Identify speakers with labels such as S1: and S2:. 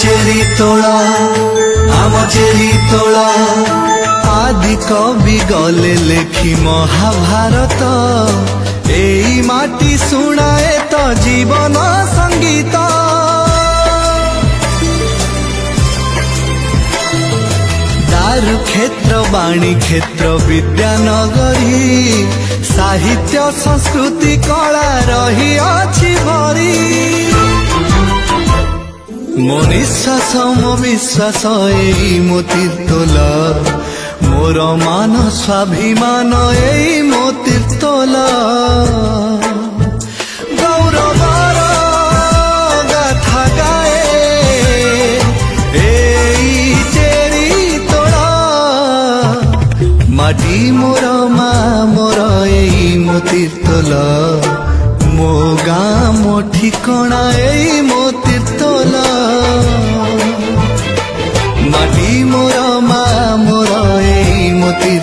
S1: Cherry तोला आदि कवि गले लेखी महाभारत एई माटी शुणाए तो जीवन संगीत दारु क्षेत्र वाणी क्षेत्र विद्यानगरी साहित्य संस्कृति कला रही अछि भरी मो निश्वास मो विश्वास एई मो तीर्थला मोर मान स्वाभिमान एई मो तीर्थला गौरवर गाथा गाए एई चेरी तोड़ा माटी मोर मा मोर एई मो तीर्थला मो गाँ मो ठिकणा एई मो तीर्थला माटी मोर मा मोर एई मो तीर्थला।